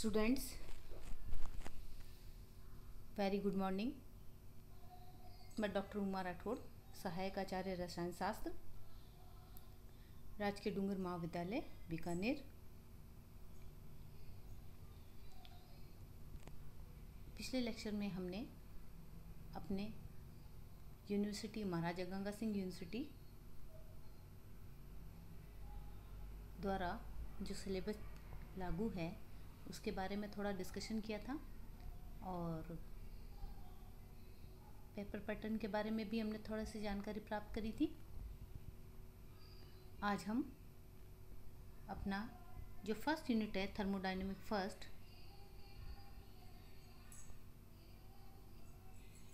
Students, very good morning. मैं doctor Uma Rathore, सहायक आचार्य रसायन शास्त्र, राजकीय डूंगर महाविद्यालय बीकानेर। पिछले लेक्चर में हमने अपने यूनिवर्सिटी महाराजा गंगा सिंह यूनिवर्सिटी द्वारा जो सिलेबस लागू है उसके बारे में थोड़ा डिस्कशन किया था और पेपर पैटर्न के बारे में भी हमने थोड़ा सी जानकारी प्राप्त करी थी। आज हम अपना जो फर्स्ट यूनिट है थर्मोडायनेमिक फर्स्ट,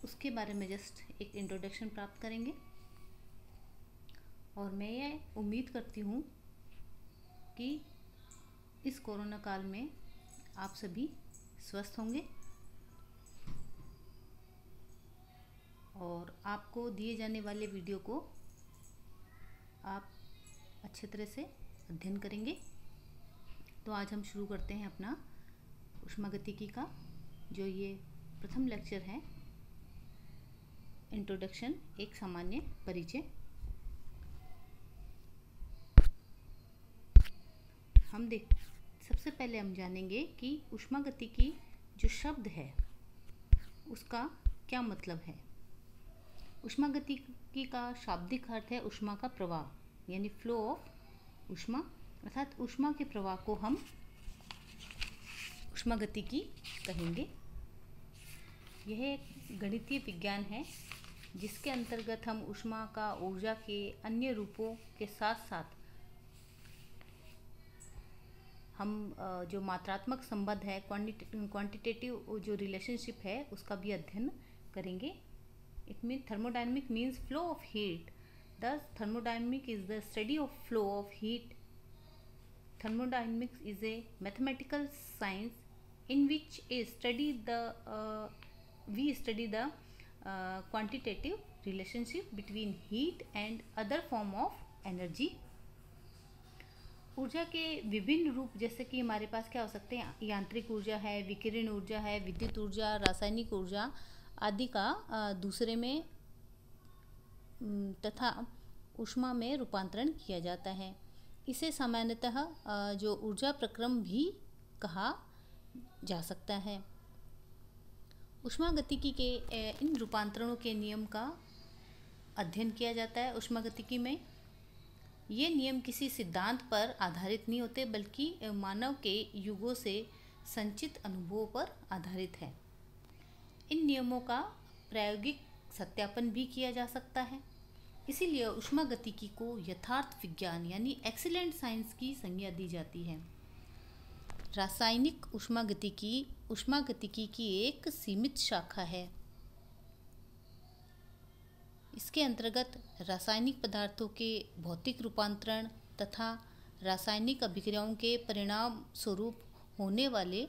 उसके बारे में जस्ट एक इंट्रोडक्शन प्राप्त करेंगे और मैं ये उम्मीद करती हूँ कि इस कोरोना काल में आप सभी स्वस्थ होंगे और आपको दिए जाने वाले वीडियो को आप अच्छे तरह से अध्ययन करेंगे। तो आज हम शुरू करते हैं अपना ऊष्मागतिकी का जो ये प्रथम लेक्चर है, इंट्रोडक्शन, एक सामान्य परिचय। सबसे पहले हम जानेंगे कि ऊष्मागतिकी जो शब्द है उसका क्या मतलब है। ऊष्मागतिकी का शाब्दिक अर्थ है ऊष्मा का प्रवाह, यानी फ्लो ऑफ ऊष्मा, अर्थात ऊष्मा के प्रवाह को हम ऊष्मागतिकी कहेंगे। यह एक गणितीय विज्ञान है जिसके अंतर्गत हम ऊष्मा का ऊर्जा के अन्य रूपों के साथ साथ हम जो मात्रात्मक संबंध है, क्वांटिटेटिव जो रिलेशनशिप है, उसका भी अध्ययन करेंगे। It mean thermodynamic means flow of heat. Thus, thermodynamics is the study of flow of heat. Thermodynamics is a mathematical science in which we study the quantitative relationship between heat and other form of energy. ऊर्जा के विभिन्न रूप जैसे कि हमारे पास क्या हो सकते हैं, यांत्रिक ऊर्जा है, विकिरण ऊर्जा है, विद्युत ऊर्जा, रासायनिक ऊर्जा आदि का दूसरे में तथा ऊष्मा में रूपांतरण किया जाता है। इसे सामान्यतः जो ऊर्जा प्रक्रम भी कहा जा सकता है। ऊष्मागतिकी के इन रूपांतरणों के नियम का अध्ययन किया जाता है। ऊष्मागतिकी में ये नियम किसी सिद्धांत पर आधारित नहीं होते बल्कि मानव के युगों से संचित अनुभवों पर आधारित है। इन नियमों का प्रायोगिक सत्यापन भी किया जा सकता है। इसीलिए ऊष्मागतिकी को यथार्थ विज्ञान यानी एक्सीलेंट साइंस की संज्ञा दी जाती है। रासायनिक ऊष्मागतिकी ऊष्मागतिकी की एक सीमित शाखा है। इसके अंतर्गत रासायनिक पदार्थों के भौतिक रूपांतरण तथा रासायनिक अभिक्रियाओं के परिणाम स्वरूप होने वाले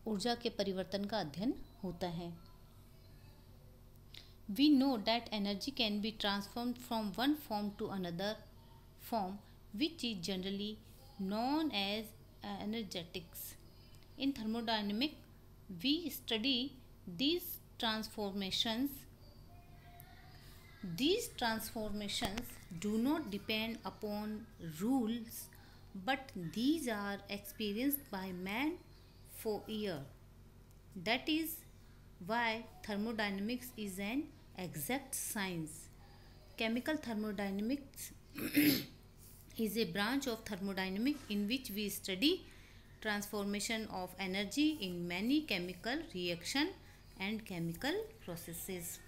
ऊर्जा के परिवर्तन का अध्ययन होता है। We know that energy can be transformed from one form to another form, which is generally known as energetics. In thermodynamics, we study these transformations. These transformations do not depend upon rules, but these are experienced by man for years. That is why thermodynamics is an exact science. Chemical thermodynamics is a branch of thermodynamics in which we study transformation of energy in many chemical reaction and chemical processes.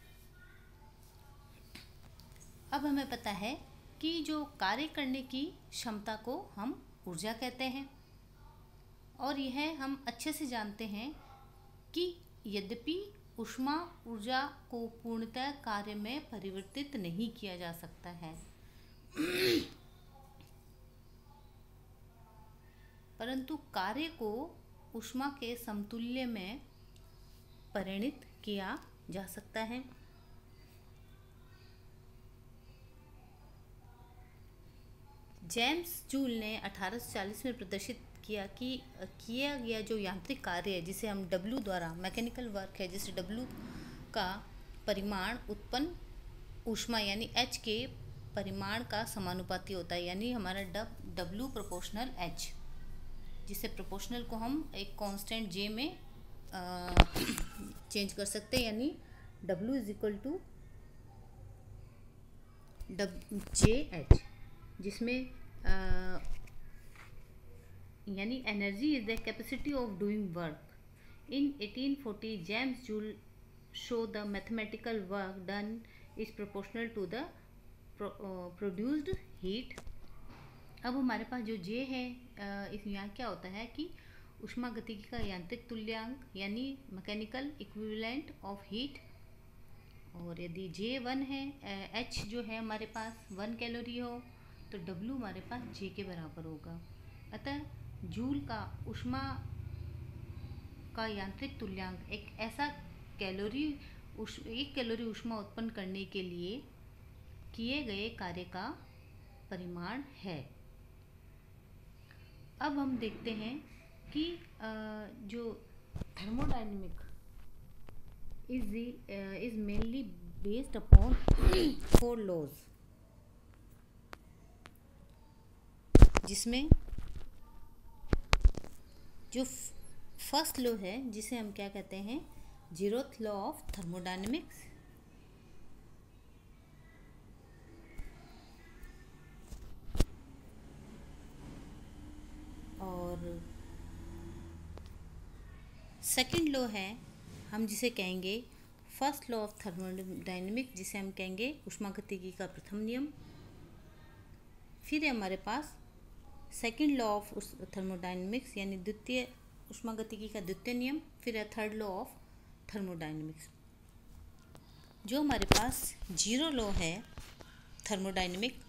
अब हमें पता है कि जो कार्य करने की क्षमता को हम ऊर्जा कहते हैं और यह हम अच्छे से जानते हैं कि यद्यपि ऊष्मा ऊर्जा को पूर्णतः कार्य में परिवर्तित नहीं किया जा सकता है, परंतु कार्य को ऊष्मा के समतुल्य में परिणत किया जा सकता है। जेम्स जूल ने 1840 में प्रदर्शित किया कि किया गया जो यांत्रिक कार्य है जिसे हम W द्वारा, मैकेनिकल वर्क है जिसे W का परिमाण उत्पन्न ऊष्मा यानी H के परिमाण का समानुपाती होता है, यानी हमारा W प्रोपोर्शनल H, जिसे प्रोपोर्शनल को हम एक कांस्टेंट J में चेंज कर सकते हैं, यानी W is equal to JH, जिसमें यानी energy is the capacity of doing work. In 1840 James Joule show the mathematical work done is proportional to the produced heat. अब हमारे पास जो J है, इस यहाँ क्या होता है कि ऊष्मागतिकी का यांत्रिक तुल्यांक यानी मैकेनिकल इक्विवेलेंट ऑफ हीट, और यदि J1 है, H जो है हमारे पास 1 कैलोरी हो तो W हमारे पास J के बराबर होगा। अतः जूल का ऊष्मा का यांत्रिक तुल्यांक एक ऐसा एक कैलोरी ऊष्मा उत्पन्न करने के लिए किए गए कार्य का परिमाण है। अब हम देखते हैं कि जो thermodynamic is mainly based upon 4 laws, जिसमें जो फर्स्ट लॉ है जिसे हम क्या कहते हैं, 0th लॉ ऑफ थर्मोडायनेमिक्स, और सेकंड लॉ है हम जिसे कहेंगे फर्स्ट लॉ ऑफ थर्मोडायनेमिक्स, जिसे हम कहेंगे ऊष्मागतिकी का प्रथम नियम। फिर है हमारे पास सेकंड लॉ ऑफ थर्मोडायनेमिक्स यानी द्वितीय ऊष्मागतिकी का द्वितीय नियम। फिर है थर्ड लॉ ऑफ थर्मोडायनेमिक्स। जो हमारे पास 0 लॉ है थर्मोडायनेमिक,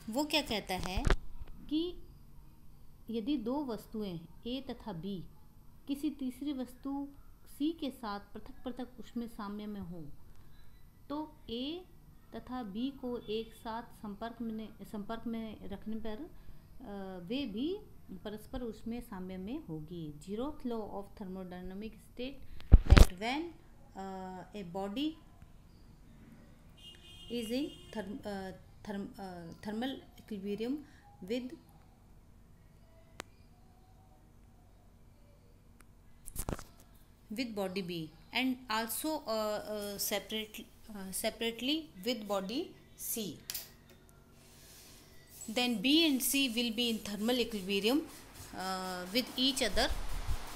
वो क्या कहता है कि यदि 2 वस्तुएं A तथा B किसी तीसरी वस्तु C के साथ पृथक पृथक ऊष्मीय साम्य में हो तो A तथा B को एक साथ संपर्क में रखने पर वे भी परस्पर ऊष्मीय साम्य में होगी। 0th law of thermodynamic state that when a body is in thermal equilibrium with body B and also separately with body C, then B and C will be in thermal equilibrium with each other.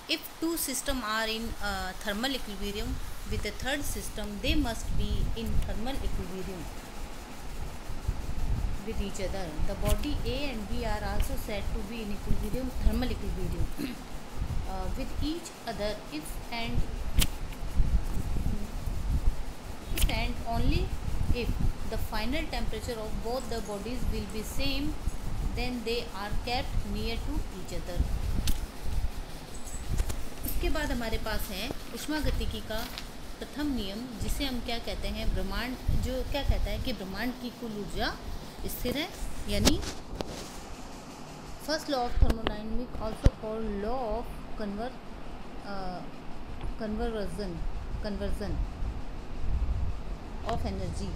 If 2 systems are in thermal equilibrium with the third system, they must be in thermal equilibrium with each other. The body A and B are also said to be in equilibrium, thermal equilibrium with each other if and only if the final temperature of both the bodies will be same, then they are kept near to each other. इसके बाद हमारे पास है ऊष्मागतिकी का प्रथम नियम, जिसे हम क्या कहते हैं, ब्रह्मांड, जो क्या कहता है कि ब्रह्मांड की कुल ऊर्जा स्थिर है, यानी first law of thermodynamic also called law of conversion of energy.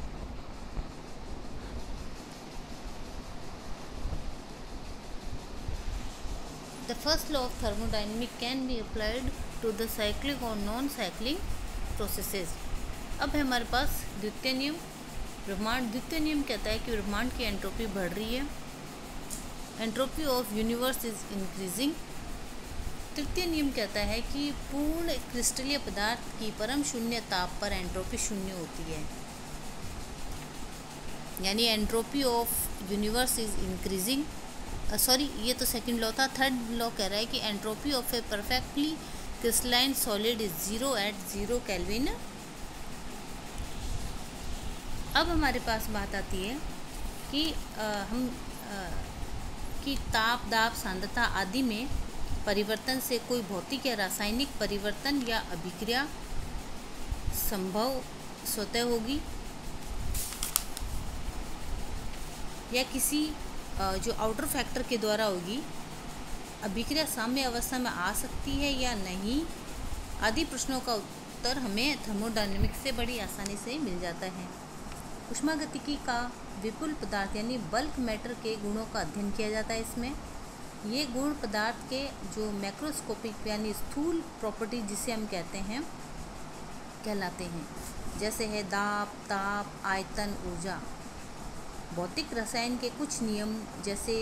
The first law of thermodynamics can be applied to the cyclic or non-cyclic processes. अब है हमारे पास द्वितीय नियम। द्वितीय नियम कहता है कि ब्रह्मांड की एंट्रोपी बढ़ रही है, entropy of universe is increasing. तृतीय नियम कहता है कि पूर्ण क्रिस्टलीय पदार्थ की परम शून्य ताप पर एंट्रोपी शून्य होती है, यानी entropy of universe is increasing. ये तो सेकंड लॉ था। थर्ड लॉ कह रहा है कि entropy of A perfectly crystalline solid is 0 at 0 kelvin. अब हमारे पास बात आती है कि कि ताप, दाब, सांद्रता आदि में परिवर्तन से कोई भौतिक या रासायनिक परिवर्तन या अभिक्रिया संभव स्वतः होगी या किसी जो आउटर फैक्टर के द्वारा होगी, अभिक्रिया साम्य अवस्था में आ सकती है या नहीं आदि प्रश्नों का उत्तर हमें थर्मोडायनेमिक्स से बड़ी आसानी से मिल जाता है। ऊष्मागतिकी का विपुल पदार्थ यानी बल्क मैटर के गुणों का अध्ययन किया जाता है। इसमें ये गुण पदार्थ के जो मैक्रोस्कोपिक यानी स्थूल प्रॉपर्टी जिसे हम कहते हैं कहलाते हैं, जैसे है दाब, ताप, आयतन, ऊर्जा। भौतिक रसायन के कुछ नियम जैसे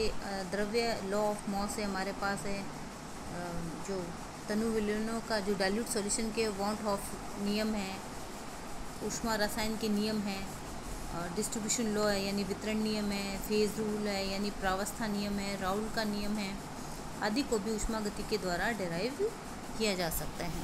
द्रव्य लॉ ऑफ मॉस से हमारे पास है, जो तनु विलयनों का जो डाइल्यूट सॉल्यूशन के वॉन्ट ऑफ नियम है, ऊष्मा रसायन के नियम है, डिस्ट्रीब्यूशन लॉ है यानी वितरण नियम है, फेज रूल है यानी प्रावस्था नियम है, राउल का नियम है आदि को भी ऊष्मागति के द्वारा डिराइव किया जा सकता है।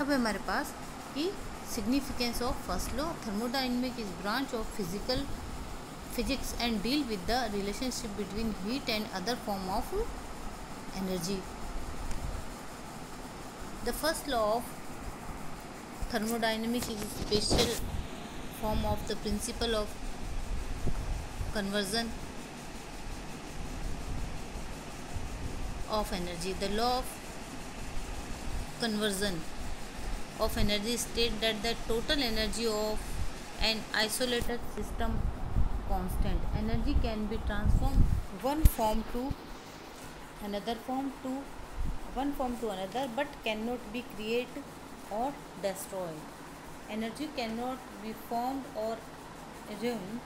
अब हमारे पास कि significance of first law. Thermodynamics is branch of physics and deal with the relationship between heat and other form of energy. The first law of thermodynamics is a special form of the principle of conversion of energy. The law of conversion of energy state that the total energy of an isolated system constant. Energy can be transformed one form to another, but cannot be created or destroyed. Energy cannot be formed or ruined.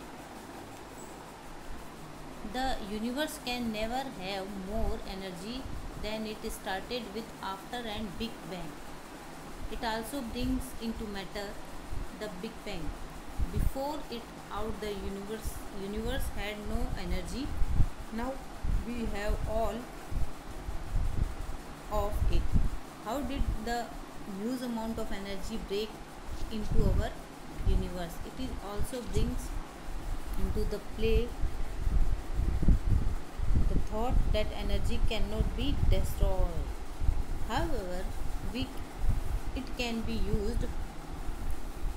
The universe can never have more energy than it started with after an Big Bang. It also brings into matter the Big Bang. Before it out, the universe had no energy. Now we have all of it. How did the huge amount of energy break into our universe? It is also brings into the play the thought that energy cannot be destroyed. However, it can be used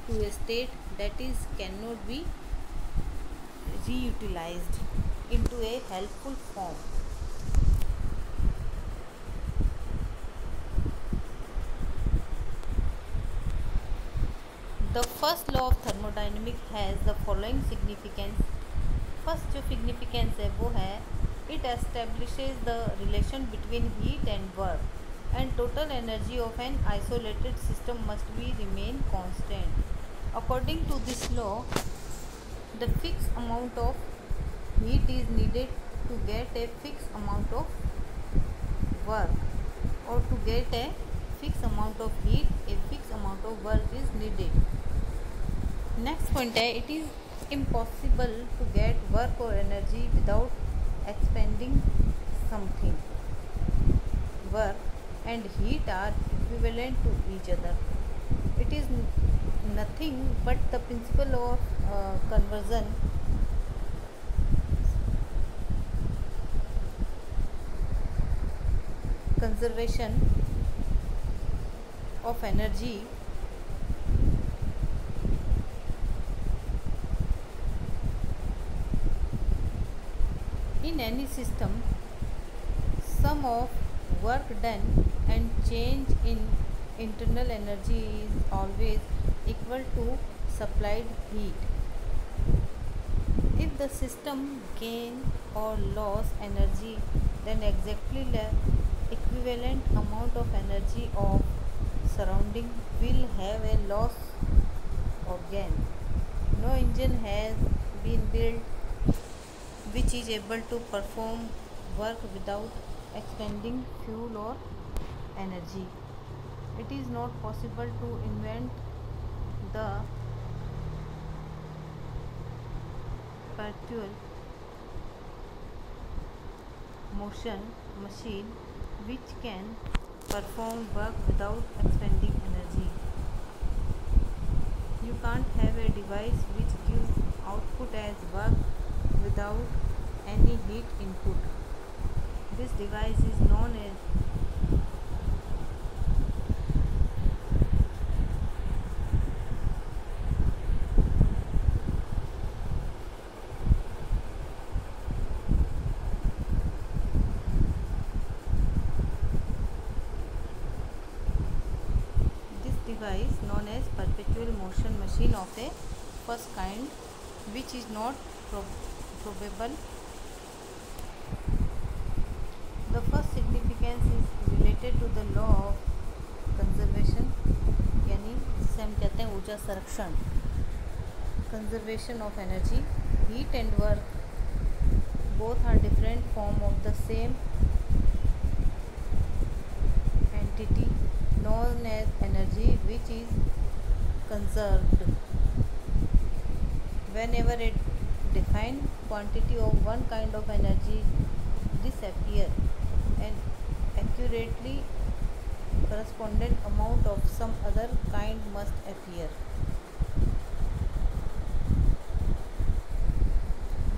to a state that is cannot be reutilized into a helpful form. The first law of thermodynamics has the following significance. First जो significance है वो है it establishes the relation between heat and work and total energy of an isolated system must be remain constant. According to this law, the fixed amount of heat is needed to get a fixed amount of work, or to get a fixed amount of heat, a fixed amount of work is needed. Next point है it is impossible to get work or energy without expending something. Work and heat are equivalent to each other. It is nothing but the principle of conservation of energy in any system. Sum of work done and change in internal energy is always equal to supplied heat. If the system gain or loss energy, then exactly the equivalent amount of energy of surrounding will have a loss or gain. No engine has been built which is able to perform work without expending fuel or energy. It is not possible to invent the perpetual motion machine which can perform work without expending energy. You can't have a device which gives output as work without any heat input. This device is known as perpetual motion machine of a first kind, which is not probable. The first significance is related to the law of conservation, यानी जिसे हम कहते हैं ऊर्जा संरक्षण, conservation of energy. Heat and work both are different form of the same entity known as energy, which is conserved. Whenever a defined quantity of one kind of energy disappear, an accurately correspondent amount of some other kind must appear.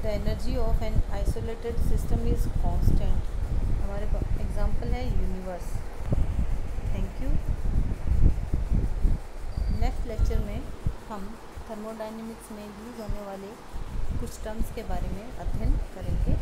The energy of an isolated system is constant. हमारे example है universe. Thank you. Next lecture में हम thermodynamics में use होने वाले कुछ terms के बारे में अध्ययन करेंगे.